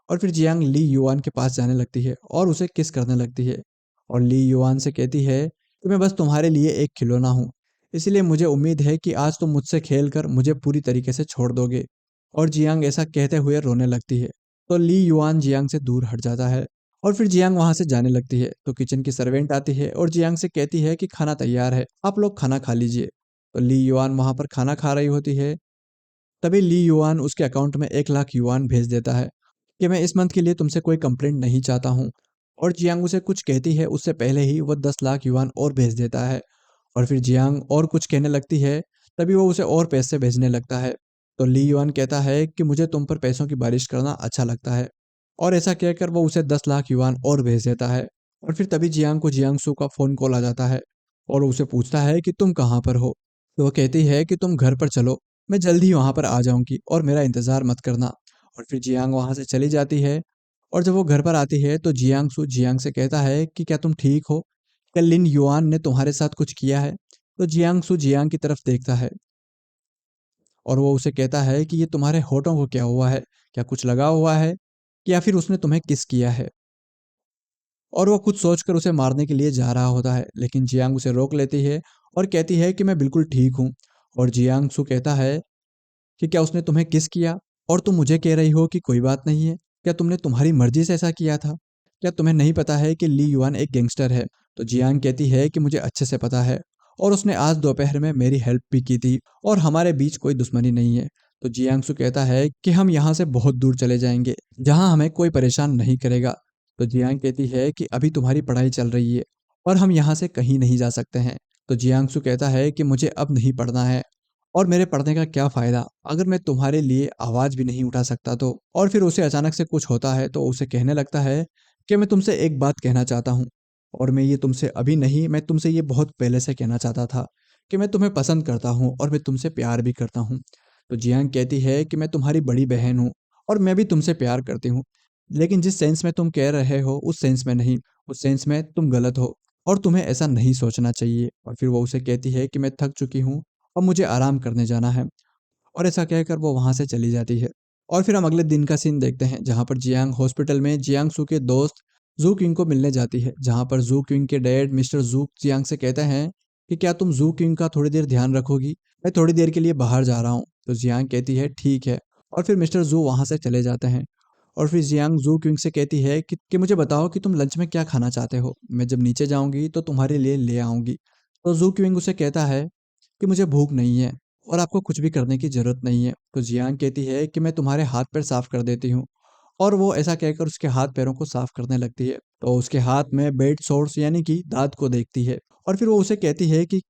और फिर जियांग ली युआन के पास जाने लगती है और उसे किस करने लगती है और ली युआन से कहती है कि मैं बस तुम्हारे लिए एक खिलौना हूँ, इसलिए मुझे उम्मीद है कि आज तुम मुझसे खेल कर मुझे पूरी तरीके से छोड़ दोगे। और जियांग ऐसा कहते हुए रोने लगती है। तो ली युआन जियांग से दूर हट जाता है और फिर जियांग वहां से जाने लगती है। तो किचन की सर्वेंट आती है और जियांग से कहती है कि खाना तैयार है, आप लोग खाना खा लीजिए। तो ली युआन वहां पर खाना खा रही होती है। तभी ली युआन उसके अकाउंट में 1 लाख युआन भेज देता है कि मैं इस मंथ के लिए तुमसे कोई कंप्लेंट नहीं चाहता हूँ। और जियांग उसे कुछ कहती है उससे पहले ही वह 10 लाख युआन और भेज देता है। और फिर जियांग और कुछ कहने लगती है, तभी वो उसे और पैसे भेजने लगता है। तो ली युआन कहता है कि मुझे तुम पर पैसों की बारिश करना अच्छा लगता है। और ऐसा कहकर वो उसे 10 लाख युआन और भेज देता है। और फिर तभी जियांग को जियांगसू का फ़ोन कॉल आ जाता है और वो उसे पूछता है कि तुम कहाँ पर हो। तो वो कहती है कि तुम घर पर चलो, मैं जल्दी ही वहाँ पर आ जाऊँगी और मेरा इंतज़ार मत करना। और फिर जियांग वहाँ से चली जाती है। और जब वो घर पर आती है तो जियांगसू जियांग से कहता है कि क्या तुम ठीक हो? क्या लिन युआन ने तुम्हारे साथ कुछ किया है? तो जियांगसू जियांग की तरफ देखता है और वो उसे कहता है कि ये तुम्हारे होठों को क्या हुआ है? क्या कुछ लगा हुआ है? या फिर उसने तुम्हें किस किया है? और वो कुछ सोचकर उसे मारने के लिए जा रहा होता है, लेकिन जियांग उसे रोक लेती है और कहती है कि मैं बिल्कुल ठीक हूँ। और जियांगसू कहता है कि क्या उसने तुम्हें किस किया और तुम मुझे कह रही हो कि कोई बात नहीं है? क्या तुमने तुम्हारी मर्जी से ऐसा किया था? क्या तुम्हें नहीं पता है कि ली युआन एक गैंगस्टर है? तो जियांग कहती है कि मुझे अच्छे से पता है और उसने आज दोपहर में मेरी हेल्प भी की थी और हमारे बीच कोई दुश्मनी नहीं है। तो जियांगसू कहता है कि हम यहाँ से बहुत दूर चले जाएंगे जहाँ हमें कोई परेशान नहीं करेगा। तो जियांग कहती है कि अभी तुम्हारी पढ़ाई चल रही है और हम यहाँ से कहीं नहीं जा सकते हैं। तो जियांगसू कहता है कि मुझे अब नहीं पढ़ना है और मेरे पढ़ने का क्या फ़ायदा अगर मैं तुम्हारे लिए आवाज़ भी नहीं उठा सकता तो। और फिर उसे अचानक से कुछ होता है तो उसे कहने लगता है कि मैं तुमसे एक बात कहना चाहता हूँ और मैं ये तुमसे अभी नहीं, मैं तुमसे ये बहुत पहले से कहना चाहता था कि मैं तुम्हें पसंद करता हूँ और मैं तुमसे प्यार भी करता हूँ। तो जियांग कहती है कि मैं तुम्हारी बड़ी बहन हूँ और मैं भी तुमसे प्यार करती हूँ, लेकिन जिस सेंस में तुम कह रहे हो उस सेंस में नहीं, उस सेंस में तुम गलत हो और तुम्हें ऐसा नहीं सोचना चाहिए। और फिर वो उसे कहती है कि मैं थक चुकी हूँ और मुझे आराम करने जाना है। और ऐसा कहकर वो वहाँ से चली जाती है। और फिर हम अगले दिन का सीन देखते हैं जहाँ पर जियांग हॉस्पिटल में जियांगसू के दोस्त जू किंग को मिलने जाती है, जहाँ पर जू किंग के डैड मिस्टर जू जियांग से कहते हैं कि क्या तुम जू किंग का थोड़ी देर ध्यान रखोगी, मैं थोड़ी देर के लिए बाहर जा रहा हूँ। तो जियांग कहती है ठीक है और फिर मिस्टर जू वहाँ से चले जाते हैं। और फिर जियांग जू किंग से कहती है कि मुझे बताओ कि तुम लंच में क्या खाना चाहते हो, मैं जब नीचे जाऊँगी तो तुम्हारे लिए ले आऊँगी। तो जू किंग उसे कहता है कि मुझे भूख नहीं है और आपको कुछ भी करने की ज़रूरत नहीं है। तो जियांग कहती है कि मैं तुम्हारे हाथ पैर साफ़ कर देती हूँ और वो ऐसा कहकर उसके हाथ पैरों को साफ़ करने लगती है। तो उसके हाथ में बेड सोर्स यानी कि दाँत को देखती है और फिर वो उसे कहती है कि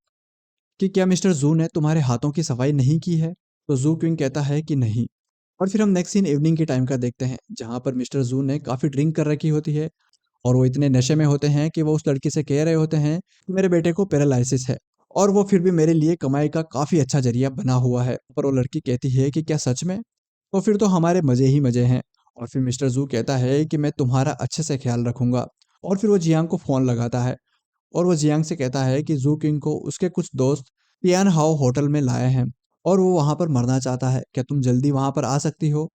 क्या मिस्टर जू ने तुम्हारे हाथों की सफाई नहीं की है? तो जू क्विंग कहता है कि नहीं। और फिर हम नेक्स्ट सीन इवनिंग के टाइम का देखते हैं जहाँ पर मिस्टर जू ने काफ़ी ड्रिंक कर रखी होती है और वो इतने नशे में होते हैं कि वो उस लड़की से कह रहे होते हैं कि मेरे बेटे को पैरालिसिस है और वो फिर भी मेरे लिए कमाई का काफ़ी अच्छा जरिया बना हुआ है। पर वो लड़की कहती है कि क्या सच में? तो फिर तो हमारे मज़े ही मज़े हैं। और फिर मिस्टर जू कहता है कि मैं तुम्हारा अच्छे से ख्याल रखूंगा। और फिर वो जियांग को फ़ोन लगाता है और वो जियांग से कहता है कि जू किंग को उसके कुछ दोस्त पियान हाओ होटल में लाए हैं और वो वहाँ पर मरना चाहता है, क्या तुम जल्दी वहाँ पर आ सकती हो?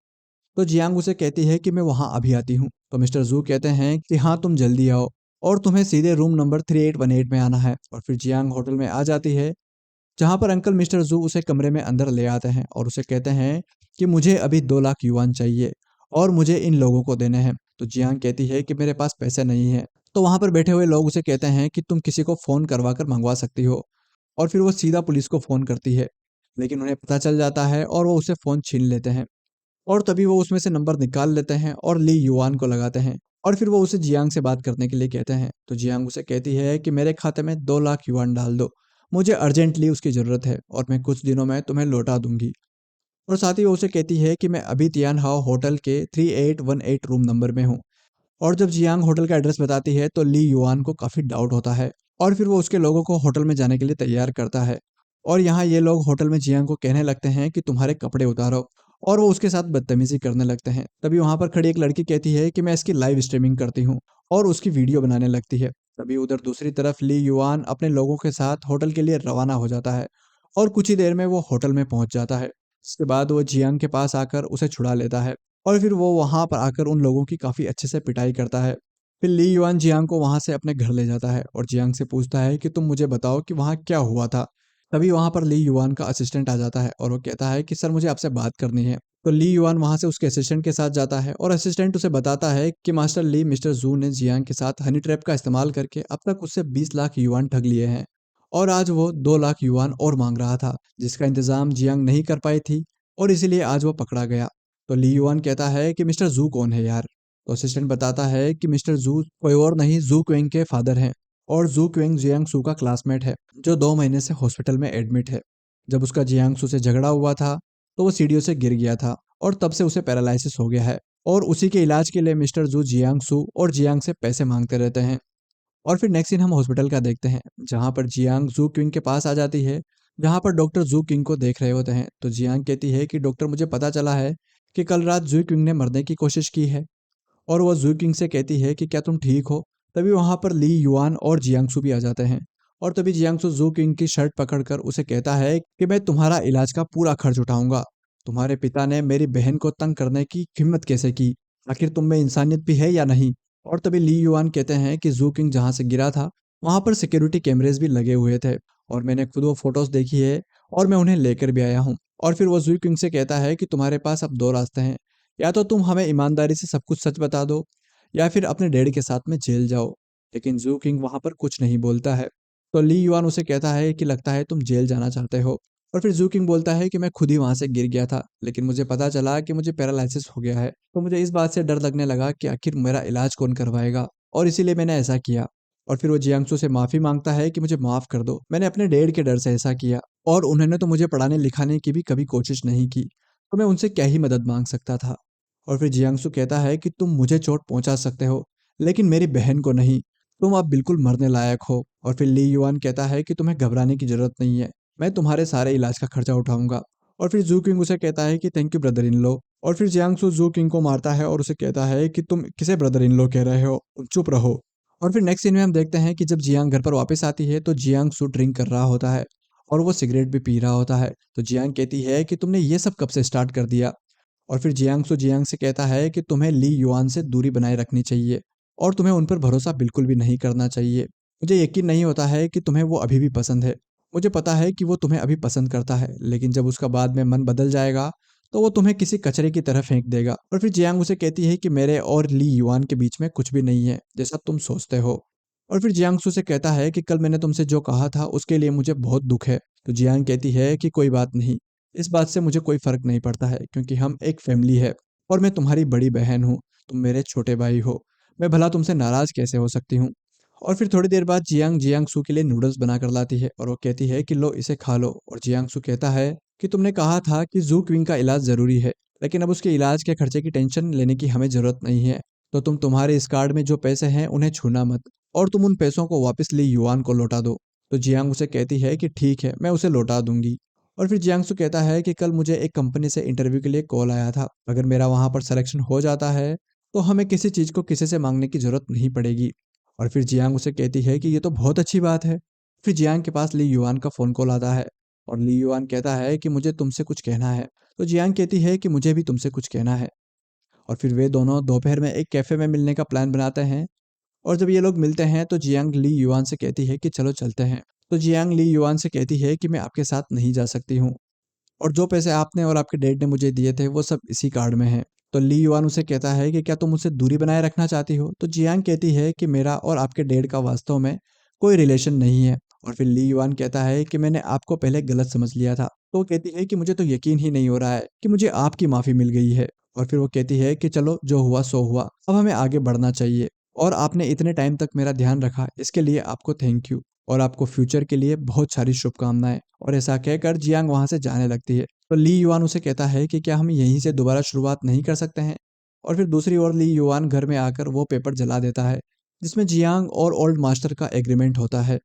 तो जियांग उसे कहती है कि मैं वहाँ अभी आती हूँ। तो मिस्टर जू कहते हैं कि हाँ तुम जल्दी आओ और तुम्हें सीधे रूम नंबर 3818 में आना है। और फिर जियांग होटल में आ जाती है जहाँ पर अंकल मिस्टर जू उसे कमरे में अंदर ले आते हैं और उसे कहते हैं कि मुझे अभी 2 लाख युआन चाहिए और मुझे इन लोगों को देने हैं। तो जियांग कहती है कि मेरे पास पैसे नहीं है। तो वहाँ पर बैठे हुए लोग उसे कहते हैं कि तुम किसी को फ़ोन करवा कर मंगवा सकती हो। और फिर वो सीधा पुलिस को फ़ोन करती है, लेकिन उन्हें पता चल जाता है और वो उसे फ़ोन छीन लेते हैं। और तभी वो उसमें से नंबर निकाल लेते हैं और ली युआन को लगाते हैं। और फिर वो उसे जियांग से बात करने के लिए कहते हैं। तो जियांग उसे कहती है कि मेरे खाते में 2 लाख युआन डाल दो, मुझे अर्जेंटली उसकी ज़रूरत है और मैं कुछ दिनों में तुम्हें लौटा दूंगी। और साथ ही वो उसे कहती है कि मैं अभी तियान हाओ होटल के 3818 रूम नंबर में हूँ। और जब जियांग होटल का एड्रेस बताती है तो ली युआन को काफ़ी डाउट होता है और फिर वो उसके लोगों को होटल में जाने के लिए तैयार करता है। और यहाँ ये लोग होटल में जियांग को कहने लगते हैं कि तुम्हारे कपड़े उतारो और वो उसके साथ बदतमीजी करने लगते हैं। तभी वहाँ पर खड़ी एक लड़की कहती है कि मैं इसकी लाइव स्ट्रीमिंग करती हूँ और उसकी वीडियो बनाने लगती है। तभी उधर दूसरी तरफ ली युआन अपने लोगों के साथ होटल के लिए रवाना हो जाता है और कुछ ही देर में वो होटल में पहुंच जाता है। इसके बाद वो जियांग के पास आकर उसे छुड़ा लेता है और फिर वो वहाँ पर आकर उन लोगों की काफ़ी अच्छे से पिटाई करता है। फिर ली युआन जियांग को वहाँ से अपने घर ले जाता है और जियांग से पूछता है कि तुम मुझे बताओ कि वहाँ क्या हुआ था। तभी वहाँ पर ली युआन का असिस्टेंट आ जाता है और वो कहता है कि सर मुझे आपसे बात करनी है। तो ली युआन वहाँ से उसके असिस्टेंट के साथ जाता है और असिस्टेंट उसे बताता है कि मास्टर ली, मिस्टर जू ने जियांग के साथ हनी ट्रैप का इस्तेमाल करके अब तक उससे 20 लाख युआन ठग लिए हैं और आज वो 2 लाख युआन और मांग रहा था, जिसका इंतजाम जियांग नहीं कर पाई थी और इसीलिए आज वो पकड़ा गया। तो ली युआन कहता है कि मिस्टर जू कौन है यार। तो असिस्टेंट बताता है कि मिस्टर जू कोई और नहीं, जू क्वेंग के फादर हैं और जू क्वेंग जियांग सू का क्लासमेट है जो 2 महीने से हॉस्पिटल में एडमिट है। जब उसका जियांग सू से झगड़ा हुआ था तो वो सीढ़ियों से गिर गया था और तब से उसे पैरालिसिस हो गया है और उसी के इलाज के लिए मिस्टर जू जियांग सू और जियांग से पैसे मांगते रहते हैं। और फिर नेक्स्ट सीन हम हॉस्पिटल का देखते हैं जहाँ पर जियांग जू किंग के पास आ जाती है, जहाँ पर डॉक्टर जू किंग को देख रहे होते हैं। तो जियांग कहती है कि डॉक्टर मुझे पता चला है कि कल रात जू किंग ने मरने की कोशिश की है और वो जू किंग से कहती है कि क्या तुम ठीक हो। तभी वहाँ पर ली युआन और जियांगसू भी आ जाते हैं और तभी जियांगसू जू किंग की शर्ट पकड़कर उसे कहता है कि मैं तुम्हारा इलाज का पूरा खर्च उठाऊंगा। तुम्हारे पिता ने मेरी बहन को तंग करने की हिम्मत कैसे की, आखिर तुम में इंसानियत भी है या नहीं। और तभी ली युआन कहते हैं कि जू किंग जहाँ से गिरा था वहाँ पर सिक्योरिटी कैमरेज भी लगे हुए थे और मैंने खुद वो फोटोज देखी है और मैं उन्हें लेकर भी आया हूँ। और फिर वो जू किंग से कहता है कि तुम्हारे पास अब 2 रास्ते हैं, या तो तुम हमें ईमानदारी से सब कुछ सच बता दो या फिर अपने डैडी के साथ में जेल जाओ। लेकिन जू किंग वहां पर कुछ नहीं बोलता है। तो ली युआन उसे कहता है कि लगता है तुम जेल जाना चाहते हो। और फिर जू किंग बोलता है कि मैं खुद ही वहां से गिर गया था लेकिन मुझे पता चला कि मुझे पैरालिसिस हो गया है, तो मुझे इस बात से डर लगने लगा कि आखिर मेरा इलाज कौन करवाएगा और इसीलिए मैंने ऐसा किया। और फिर वो जियांगसू से माफी मांगता है कि मुझे माफ कर दो, मैंने अपने डैड के डर से ऐसा किया और उन्होंने तो मुझे पढ़ाने लिखाने की भी कभी कोशिश नहीं की, तो मैं उनसे क्या ही मदद मांग सकता था। और फिर जियांगसू कहता है कि तुम मुझे चोट पहुंचा सकते हो लेकिन मेरी बहन को नहीं, तुम अब बिल्कुल मरने लायक हो। और फिर ली युआन कहता है कि तुम्हें घबराने की जरूरत नहीं है, मैं तुम्हारे सारे इलाज का खर्चा उठाऊंगा। और फिर जू किंग उसे कहता है कि थैंक यू ब्रदर इन लो। और फिर जियांगसू जू किंग को मारता है और उसे कहता है कि तुम किसे ब्रदर इन लो कह रहे हो, चुप रहो। और फिर नेक्स्ट सीन में हम देखते हैं कि जब जियांग घर पर वापस आती है तो जियांगसू ड्रिंक कर रहा होता है और वो सिगरेट भी पी रहा होता है। तो जियांग कहती है कि तुमने ये सब कब से स्टार्ट कर दिया। और फिर जियांगसू जियांग से कहता है कि तुम्हें ली युआन से दूरी बनाए रखनी चाहिए और तुम्हें उन पर भरोसा बिल्कुल भी नहीं करना चाहिए। मुझे यकीन नहीं होता है कि तुम्हें वो अभी भी पसंद है। मुझे पता है कि वो तुम्हें अभी पसंद करता है लेकिन जब उसका बाद में मन बदल जाएगा तो वो तुम्हें किसी कचरे की तरह फेंक देगा। और फिर जियांग उसे कहती है कि मेरे और ली युआन के बीच में कुछ भी नहीं है जैसा तुम सोचते हो। और फिर जियांगसू से कहता है कि कल मैंने तुमसे जो कहा था उसके लिए मुझे बहुत दुख है। तो जियांग कहती है कि कोई बात नहीं, इस बात से मुझे कोई फर्क नहीं पड़ता है क्योंकि हम एक फैमिली है और मैं तुम्हारी बड़ी बहन हूँ, तुम मेरे छोटे भाई हो, मैं भला तुमसे नाराज कैसे हो सकती हूँ। और फिर थोड़ी देर बाद जियांग जियांगसू के लिए नूडल्स बना कर लाती है और वो कहती है कि लो इसे खा लो। और जियांगसू कहता है कि तुमने कहा था कि जू क्विंग का इलाज जरूरी है लेकिन अब उसके इलाज के खर्चे की टेंशन लेने की हमें जरूरत नहीं है, तो तुम तुम्हारे इस कार्ड में जो पैसे हैं उन्हें छूना मत और तुम उन पैसों को वापस ली युआन को लौटा दो। तो जियांग उसे कहती है कि ठीक है मैं उसे लौटा दूंगी। और फिर जियांगसू कहता है कि कल मुझे एक कंपनी से इंटरव्यू के लिए कॉल आया था, अगर मेरा वहां पर सिलेक्शन हो जाता है तो हमें किसी चीज़ को किसी से मांगने की जरूरत नहीं पड़ेगी। और फिर जियांग उसे कहती है कि ये तो बहुत अच्छी बात है। फिर जियांग के पास ली युआन का फ़ोन कॉल आता है और ली युआन कहता है कि मुझे तुमसे कुछ कहना है। तो जियांग कहती है कि मुझे भी तुमसे कुछ कहना है। और फिर वे दोनों दोपहर में एक कैफ़े में मिलने का प्लान बनाते हैं और जब ये लोग मिलते हैं तो जियांग ली युआन से कहती है कि चलो चलते हैं। तो जियांग ली युआन से कहती है कि मैं आपके साथ नहीं जा सकती हूँ और जो पैसे आपने और आपके डैड ने मुझे दिए थे वो सब इसी कार्ड में हैं। तो ली युआन उसे कहता है कि क्या तुम मुझसे दूरी बनाए रखना चाहती हो। तो जियांग कहती है कि मेरा और आपके डैड का वास्तव में कोई रिलेशन नहीं है। और फिर ली युआन कहता है कि मैंने आपको पहले गलत समझ लिया था। तो वो कहती है कि मुझे तो यकीन ही नहीं हो रहा है कि मुझे आपकी माफ़ी मिल गई है। और फिर वो कहती है कि चलो जो हुआ सो हुआ, अब हमें आगे बढ़ना चाहिए और आपने इतने टाइम तक मेरा ध्यान रखा इसके लिए आपको थैंक यू और आपको फ्यूचर के लिए बहुत सारी शुभकामनाएं। और ऐसा कहकर जियांग वहां से जाने लगती है। तो ली युआन उसे कहता है कि क्या हम यहीं से दोबारा शुरुआत नहीं कर सकते हैं। और फिर दूसरी ओर ली युआन घर में आकर वो पेपर जला देता है जिसमें जियांग और ओल्ड मास्टर का एग्रीमेंट होता है।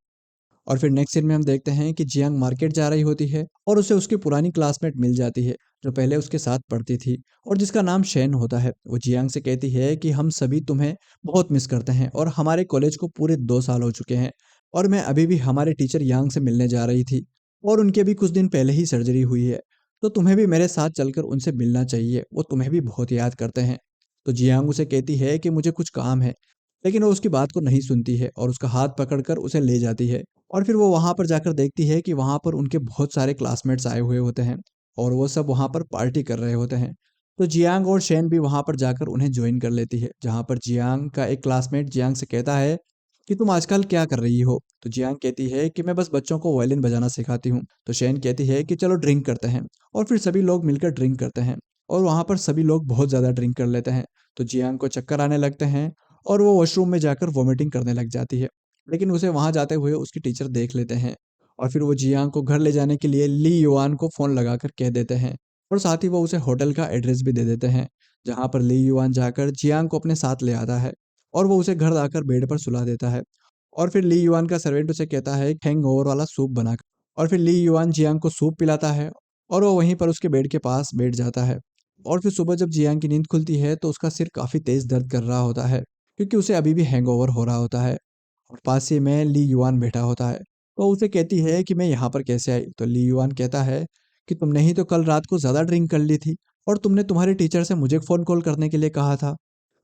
और फिर नेक्स्ट सीन में हम देखते हैं कि जियांग मार्केट जा रही होती है और उसे उसकी पुरानी क्लासमेट मिल जाती है जो पहले उसके साथ पढ़ती थी और जिसका नाम शेन होता है। वो जियांग से कहती है कि हम सभी तुम्हें बहुत मिस करते हैं और हमारे कॉलेज को पूरे 2 साल हो चुके हैं और मैं अभी भी हमारे टीचर यांग से मिलने जा रही थी और उनके भी कुछ दिन पहले ही सर्जरी हुई है। तो तुम्हें भी मेरे साथ चलकर उनसे मिलना चाहिए, वो तुम्हें भी बहुत याद करते हैं। तो जियांग उसे कहती है कि मुझे कुछ काम है, लेकिन वो उसकी बात को नहीं सुनती है और उसका हाथ पकड़कर उसे ले जाती है। और फिर वो वहाँ पर जाकर देखती है कि वहाँ पर उनके बहुत सारे क्लासमेट्स आए हुए होते हैं और वो सब वहाँ पर पार्टी कर रहे होते हैं। तो जियांग और शेन भी वहाँ पर जाकर उन्हें ज्वाइन कर लेती है, जहाँ पर जियांग का एक क्लासमेट जियांग से कहता है कि तुम आजकल क्या कर रही हो? तो जियांग कहती है कि मैं बस बच्चों को वायलिन बजाना सिखाती हूँ। तो शेन कहती है कि चलो ड्रिंक करते हैं, और फिर सभी लोग मिलकर ड्रिंक करते हैं और वहाँ पर सभी लोग बहुत ज़्यादा ड्रिंक कर लेते हैं। तो जियांग को चक्कर आने लगते हैं और वो वॉशरूम में जाकर वॉमिटिंग करने लग जाती है। लेकिन उसे वहाँ जाते हुए उसकी टीचर देख लेते हैं और फिर वो जियांग को घर ले जाने के लिए ली युआन को फ़ोन लगाकर कह देते हैं और साथ ही वो उसे होटल का एड्रेस भी दे देते हैं, जहाँ पर ली युआन जाकर जियांग को अपने साथ ले आता है और वो उसे घर लाकर बेड पर सुला देता है। और फिर ली युआन का सर्वेंट उसे कहता है हैंगओवर वाला सूप बनाकर, और फिर ली युआन जियांग को सूप पिलाता है और वो वहीं पर उसके बेड के पास बैठ जाता है। और फिर सुबह जब जियांग की नींद खुलती है तो उसका सिर काफ़ी तेज़ दर्द कर रहा होता है, क्योंकि उसे अभी भी हैंगओवर हो रहा होता है। और पास ही में ली युआन बैठा होता है। तो उसे कहती है कि मैं यहाँ पर कैसे आई? तो ली युआन कहता है कि तुमने ही तो कल रात को ज़्यादा ड्रिंक कर ली थी और तुमने तुम्हारे टीचर से मुझे फ़ोन कॉल करने के लिए कहा था,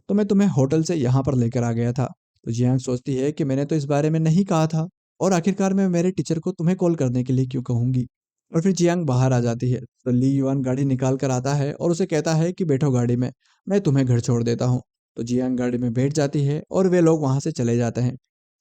तो मैं तुम्हें होटल से यहाँ पर लेकर आ गया था। तो जियांग सोचती है कि मैंने तो इस बारे में नहीं कहा था और आखिरकार मैं मेरे टीचर को तुम्हें कॉल करने के लिए क्यों कहूँगी? और फिर जियांग बाहर आ जाती है। तो ली युआन गाड़ी निकाल कर आता है और उसे कहता है कि बैठो गाड़ी में, मैं तुम्हें घर छोड़ देता हूँ। तो जियांग गाड़ी में बैठ जाती है और वे लोग वहाँ से चले जाते हैं।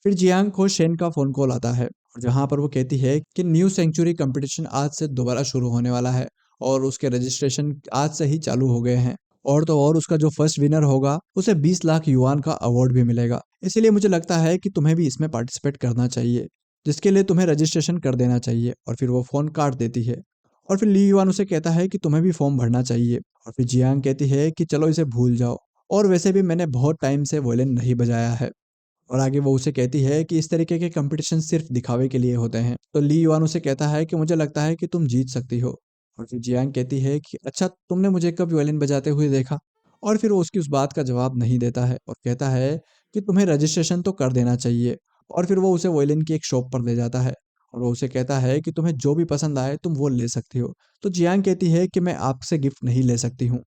फिर जियांग को शेन का फ़ोन कॉल आता है और जहाँ पर वो कहती है कि न्यू सेंचुरी कंपटीशन आज से दोबारा शुरू होने वाला है और उसके रजिस्ट्रेशन आज से ही चालू हो गए हैं। और तो और उसका जो फर्स्ट विनर होगा उसे 20 लाख युआन का अवार्ड भी मिलेगा। इसीलिए मुझे लगता है कि तुम्हें भी इसमें पार्टिसिपेट करना चाहिए, जिसके लिए तुम्हें रजिस्ट्रेशन कर देना चाहिए। और फिर वो फ़ोन काट देती है और फिर ली युआन उसे कहता है कि तुम्हें भी फॉर्म भरना चाहिए। और फिर जियांग कहती है कि चलो इसे भूल जाओ, और वैसे भी मैंने बहुत टाइम से वोलिन नहीं बजाया है। और आगे वो उसे कहती है कि इस तरीके के कंपटीशन सिर्फ दिखावे के लिए होते हैं। तो ली युआन उसे कहता है कि मुझे लगता है कि तुम जीत सकती हो। और फिर जियांग कहती है कि अच्छा, तुमने मुझे कब वायलिन बजाते हुए देखा? और फिर वो उसकी उस बात का जवाब नहीं देता है और कहता है कि तुम्हें रजिस्ट्रेशन तो कर देना चाहिए। और फिर वो उसे वायलिन की एक शॉप पर ले जाता है और वो उसे कहता है कि तुम्हें जो भी पसंद आए तुम वो ले सकती हो। तो जियांग कहती है कि मैं आपसे गिफ्ट नहीं ले सकती हूँ।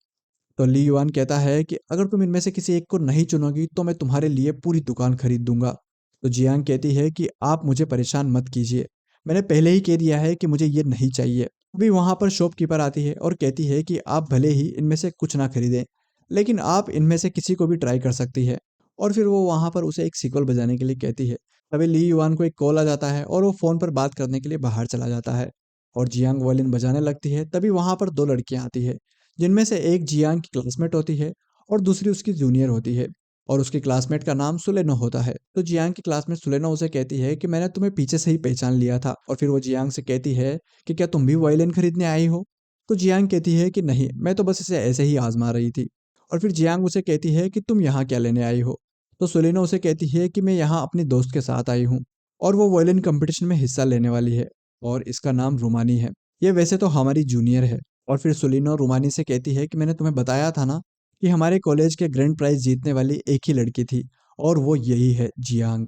तो ली युआन कहता है कि अगर तुम इनमें से किसी एक को नहीं चुनोगी तो मैं तुम्हारे लिए पूरी दुकान खरीद दूंगा। तो जियांग कहती है कि आप मुझे परेशान मत कीजिए, मैंने पहले ही कह दिया है कि मुझे ये नहीं चाहिए। अभी वहाँ पर शॉपकीपर आती है और कहती है कि आप भले ही इनमें से कुछ ना खरीदें, लेकिन आप इनमें से किसी को भी ट्राई कर सकती है। और फिर वो वहाँ पर उसे एक सीक्वल बजाने के लिए कहती है। तभी ली युआन को एक कॉल आ जाता है और वो फ़ोन पर बात करने के लिए बाहर चला जाता है और जियांग वायलिन बजाने लगती है। तभी वहाँ पर दो लड़कियाँ आती है, जिनमें से एक जियांग की क्लासमेट होती है और दूसरी उसकी जूनियर होती है और उसकी क्लासमेट का नाम सुलेनो होता है। तो जियांग की क्लासमेट सुलेनो उसे कहती है कि मैंने तुम्हें पीछे से ही पहचान लिया था। और फिर वो जियांग से कहती है कि क्या तुम भी वायलिन खरीदने आई हो? तो जियांग कहती है कि नहीं, मैं तो बस इसे ऐसे ही आजमा रही थी। और फिर जियांग उसे कहती है कि तुम यहाँ क्या लेने आई हो? तो सुलेनो उसे कहती है कि मैं यहाँ अपनी दोस्त के साथ आई हूँ और वो वायलिन कंपटीशन में हिस्सा लेने वाली है और इसका नाम रुमानी है। ये वैसे तो हमारी जूनियर है। और फिर सुलिनो रुमानी से कहती है कि मैंने तुम्हें बताया था ना कि हमारे कॉलेज के ग्रैंड प्राइज जीतने वाली एक ही लड़की थी और वो यही है, जियांग।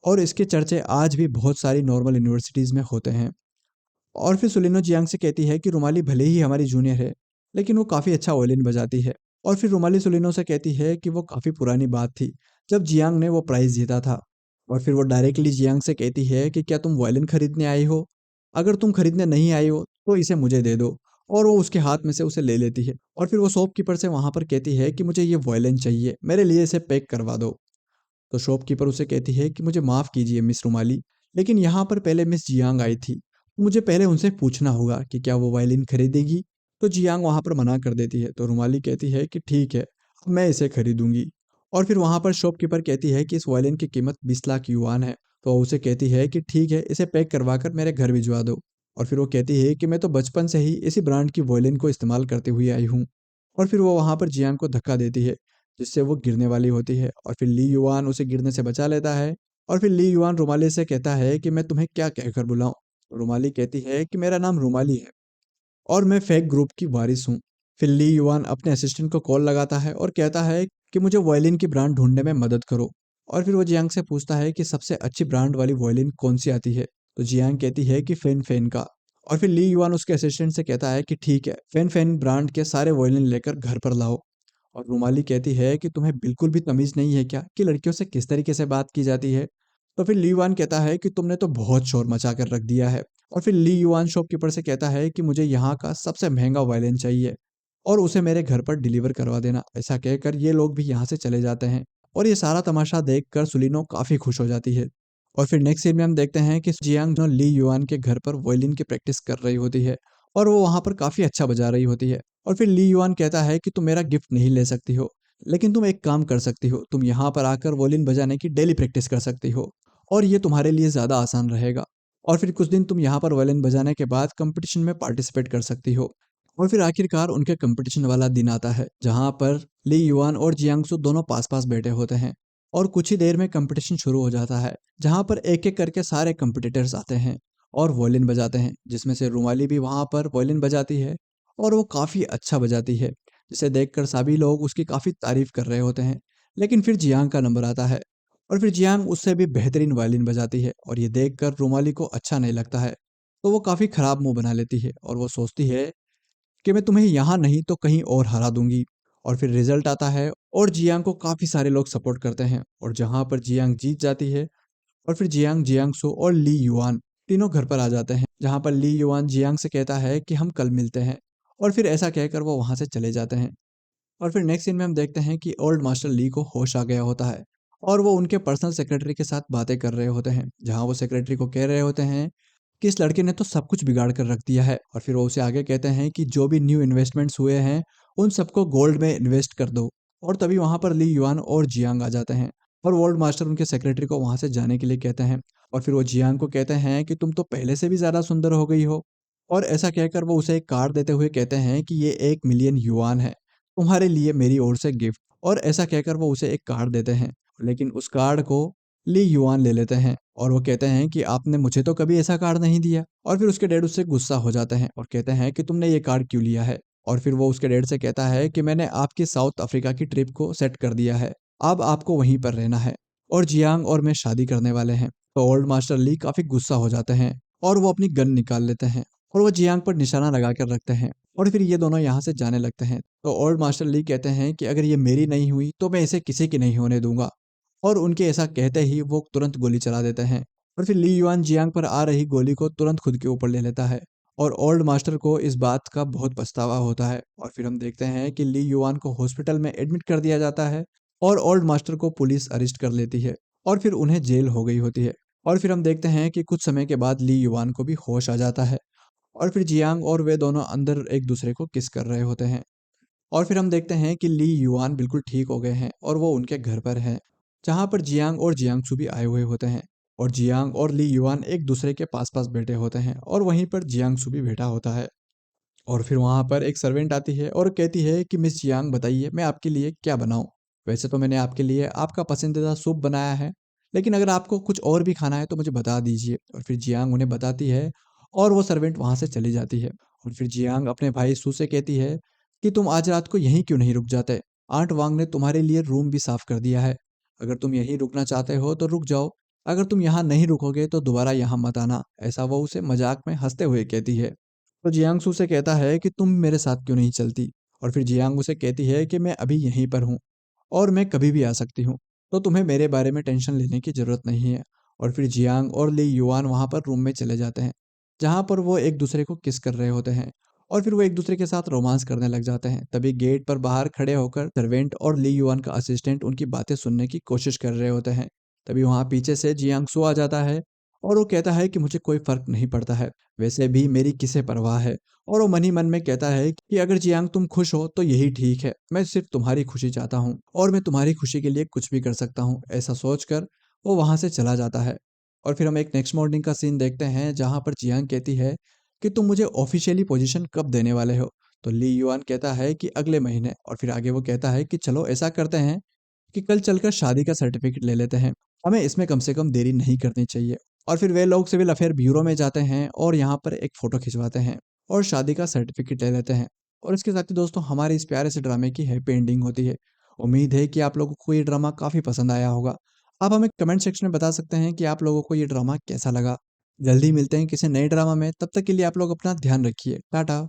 और इसके चर्चे आज भी बहुत सारी नॉर्मल यूनिवर्सिटीज़ में होते हैं। और फिर सुलिनो जियांग से कहती है कि रुमाली भले ही हमारी जूनियर है, लेकिन वो काफ़ी अच्छा वायलिन बजाती है। और फिर रुमाली सुलिनो से कहती है कि वो काफ़ी पुरानी बात थी जब जियांग ने वो प्राइज़ जीता था। और फिर वो डायरेक्टली जियांग से कहती है कि क्या तुम वायलिन खरीदने आई हो? अगर तुम खरीदने नहीं आई हो तो इसे मुझे दे दो। और वो उसके हाथ में से उसे ले लेती है और फिर वो शॉपकीपर से वहाँ पर कहती है कि मुझे ये वायलिन चाहिए, मेरे लिए इसे पैक करवा दो। तो शॉपकीपर उसे कहती है कि मुझे माफ़ कीजिए मिस रुमाली, लेकिन यहाँ पर पहले मिस जियांग आई थी, तो मुझे पहले उनसे पूछना होगा कि क्या वो वायलिन खरीदेगी। तो जियांग वहाँ पर मना कर देती है। तो रुमाली कहती है कि ठीक है, अब मैं इसे खरीदूंगी। और फिर वहाँ पर शॉपकीपर कहती है कि इस वायलिन की कीमत 20 लाख युआन है। तो वो उसे कहती है कि ठीक है, इसे पैक करवा कर मेरे घर भिजवा दो। और फिर वो कहती है कि मैं तो बचपन से ही इसी ब्रांड की वायलिन को इस्तेमाल करते हुए आई हूँ। और फिर वो वहाँ पर जियांग को धक्का देती है, जिससे वो गिरने वाली होती है और फिर ली युआन उसे गिरने से बचा लेता है। और फिर ली युआन रुमाली से कहता है कि मैं तुम्हें क्या कहकर बुलाऊं? तो रुमाली कहती है कि मेरा नाम रुमाली है और मैं फेक ग्रुप की वारिस हूँ। फिर ली युआन अपने असिस्टेंट को कॉल लगाता है और कहता है कि मुझे वायलिन की ब्रांड ढूंढने में मदद करो। और फिर वो जियांग से पूछता है कि सबसे अच्छी ब्रांड वाली वायलिन कौन सी आती है? तो जियांग कहती है कि फेन फेन का। और फिर ली युआन उसके असिस्टेंट से कहता है कि ठीक है, फैन फैन ब्रांड के सारे वॉयलिन लेकर घर पर लाओ। और रूमाली कहती है कि तुम्हें बिल्कुल भी तमीज़ नहीं है क्या कि लड़कियों से किस तरीके से बात की जाती है। तो फिर ली युआन कहता है कि तुमने तो बहुत शोर मचा कर रख दिया है। और फिर ली युआन शॉपकीपर से कहता है कि मुझे यहाँ का सबसे महंगा वायलिन चाहिए और उसे मेरे घर पर डिलीवर करवा देना। ऐसा कहकर ये लोग भी यहाँ से चले जाते हैं और ये सारा तमाशा देखकर सुलिनो काफ़ी खुश हो जाती है। और फिर नेक्स्ट सीन में हम देखते हैं कि जियांग जो ली युआन के घर पर वायलिन की प्रैक्टिस कर रही होती है और वो वहाँ पर काफ़ी अच्छा बजा रही होती है। और फिर ली युआन कहता है कि तुम मेरा गिफ्ट नहीं ले सकती हो, लेकिन तुम एक काम कर सकती हो, तुम यहाँ पर आकर वायलिन बजाने की डेली प्रैक्टिस कर सकती हो और ये तुम्हारे लिए ज़्यादा आसान रहेगा। और फिर कुछ दिन तुम यहाँ पर वायलिन बजाने के बाद कंपटीशन में पार्टिसिपेट कर सकती हो। और फिर आखिरकार उनके कंपटीशन वाला दिन आता है जहाँ पर ली युआन और जियांगसू दोनों पास पास बैठे होते हैं और कुछ ही देर में कंपटीशन शुरू हो जाता है जहाँ पर एक एक करके सारे कंपटीटर्स आते हैं और वॉयलिन बजाते हैं, जिसमें से रुमाली भी वहाँ पर वॉयलिन बजाती है और वो काफ़ी अच्छा बजाती है, जिसे देखकर सभी लोग उसकी काफ़ी तारीफ कर रहे होते हैं। लेकिन फिर जियांग का नंबर आता है और फिर जियांग उससे भी बेहतरीन वायलिन बजाती है और ये देखकर रुमाली को अच्छा नहीं लगता है। तो वो काफ़ी ख़राब मुंह बना लेती है और वो सोचती है कि मैं तुम्हें यहाँ नहीं तो कहीं और हरा दूंगी। और फिर रिजल्ट आता है और जियांग को काफ़ी सारे लोग सपोर्ट करते हैं और जहाँ पर जियांग जीत जाती है और फिर जियांग, जियांगसो और ली युआन तीनों घर पर आ जाते हैं, जहाँ पर ली युआन जियांग से कहता है कि हम कल मिलते हैं और फिर ऐसा कहकर वो वहाँ से चले जाते हैं। और फिर नेक्स्ट सीन में हम देखते हैं कि ओल्ड मास्टर ली को होश आ गया होता है और वो उनके पर्सनल सेक्रेटरी के साथ बातें कर रहे होते हैं, जहाँ वो सेक्रेटरी को कह रहे होते हैं कि इस लड़के ने तो सब कुछ बिगाड़ कर रख दिया है। और फिर वो उसे आगे कहते हैं कि जो भी न्यू इन्वेस्टमेंट्स हुए हैं उन सबको गोल्ड में इन्वेस्ट कर दो। और तभी वहाँ पर ली युआन और जियांग आ जाते हैं और वर्ल्ड मास्टर उनके सेक्रेटरी को वहाँ से जाने के लिए कहते हैं। और फिर वो जियांग को कहते हैं कि तुम तो पहले से भी ज़्यादा सुंदर हो गई हो। और ऐसा कहकर वो उसे एक कार्ड देते हुए कहते हैं कि ये 1 मिलियन युआन है, तुम्हारे लिए मेरी ओर से गिफ्ट। और ऐसा कहकर वो उसे एक कार्ड देते हैं, लेकिन उस कार्ड को ली युआन ले लेते हैं और वो कहते हैं कि आपने मुझे तो कभी ऐसा कार्ड नहीं दिया। और फिर उसके डैड उससे गुस्सा हो जाते हैं और कहते हैं कि तुमने ये कार्ड क्यों लिया है। और फिर वो उसके डैड से कहता है कि मैंने आपकी साउथ अफ्रीका की ट्रिप को सेट कर दिया है, अब आपको वहीं पर रहना है और जियांग और मैं शादी करने वाले हैं। तो ओल्ड मास्टर ली काफ़ी गुस्सा हो जाते हैं और वो अपनी गन निकाल लेते हैं और वो जियांग पर निशाना लगा कर रखते हैं और फिर ये दोनों यहाँ से जाने लगते हैं। तो ओल्ड मास्टर ली कहते हैं कि अगर ये मेरी नहीं हुई तो मैं इसे किसी की नहीं होने दूंगा। और उनके ऐसा कहते ही वो तुरंत गोली चला देते हैं और फिर ली युआन जियांग पर आ रही गोली को तुरंत खुद के ऊपर ले लेता है और ओल्ड मास्टर को इस बात का बहुत पछतावा होता है। और फिर हम देखते हैं कि ली युआन को हॉस्पिटल में एडमिट कर दिया जाता है और ओल्ड मास्टर को पुलिस अरेस्ट कर लेती है और फिर उन्हें जेल हो गई होती है। और फिर हम देखते हैं कि कुछ समय के बाद ली युआन को भी होश आ जाता है और फिर जियांग और वे दोनों अंदर एक दूसरे को किस कर रहे होते हैं। और फिर हम देखते हैं कि ली युआन बिल्कुल ठीक हो गए हैं और वो उनके घर पर हैं, जहाँ पर जियांग और जियांगसू भी आए हुए होते हैं और जियांग और ली युआन एक दूसरे के पास पास बैठे होते हैं और वहीं पर जियांगसू भी बैठा होता है। और फिर वहाँ पर एक सर्वेंट आती है और कहती है कि मिस जियांग बताइए मैं आपके लिए क्या बनाऊँ। वैसे तो मैंने आपके लिए आपका पसंदीदा सूप बनाया है, लेकिन अगर आपको कुछ और भी खाना है तो मुझे बता दीजिए। और फिर जियांग उन्हें बताती है और वो सर्वेंट वहाँ से चली जाती है। और फिर जियांग अपने भाई सू से कहती है कि तुम आज रात को यहीं क्यों नहीं रुक जाते, आंट वांग ने तुम्हारे लिए रूम भी साफ कर दिया है। अगर तुम यहीं रुकना चाहते हो तो रुक जाओ, अगर तुम यहाँ नहीं रुकोगे तो दोबारा यहाँ मत आना। ऐसा वो उसे मजाक में हंसते हुए कहती है। तो जियांग से कहता है कि तुम मेरे साथ क्यों नहीं चलती। और फिर जियांग उसे कहती है कि मैं अभी यहीं पर हूँ और मैं कभी भी आ सकती हूँ, तो तुम्हें मेरे बारे में टेंशन लेने की ज़रूरत नहीं है। और फिर जियांग और ली युआन वहाँ पर रूम में चले जाते हैं, जहाँ पर वो एक दूसरे को किस कर रहे होते हैं और फिर वो एक दूसरे के साथ रोमांस करने लग जाते हैं। तभी गेट पर बाहर खड़े होकर सर्वेंट और ली युआन का असिस्टेंट उनकी बातें सुनने की कोशिश कर रहे होते हैं। तभी वहाँ पीछे से जियांग आ जाता है और वो कहता है कि मुझे कोई फ़र्क नहीं पड़ता है, वैसे भी मेरी किसे परवाह है। और वो मन ही मन में कहता है कि अगर जियांग तुम खुश हो तो यही ठीक है, मैं सिर्फ तुम्हारी खुशी चाहता हूँ और मैं तुम्हारी खुशी के लिए कुछ भी कर सकता हूँ। ऐसा सोचकर वो वहाँ से चला जाता है। और फिर हम एक नेक्स्ट मॉर्निंग का सीन देखते हैं जहाँ पर जियांग कहती है कि तुम मुझे ऑफिशियली पोजीशन कब देने वाले हो। तो ली युआन कहता है कि अगले महीने। और फिर आगे वो कहता है कि चलो ऐसा करते हैं कि कल चलकर शादी का सर्टिफिकेट ले लेते हैं, हमें इसमें कम से कम देरी नहीं करनी चाहिए। और फिर वे लोग सिविल अफेयर ब्यूरो में जाते हैं और यहाँ पर एक फ़ोटो खिंचवाते हैं और शादी का सर्टिफिकेट ले लेते हैं। और इसके साथ ही दोस्तों हमारे इस प्यारे से ड्रामे की हैप्पी एंडिंग होती है। उम्मीद है कि आप लोगों को ये ड्रामा काफ़ी पसंद आया होगा। आप हमें कमेंट सेक्शन में बता सकते हैं कि आप लोगों को ये ड्रामा कैसा लगा। जल्दी मिलते हैं किसी नए ड्रामा में, तब तक के लिए आप लोग अपना ध्यान रखिए। टाटा।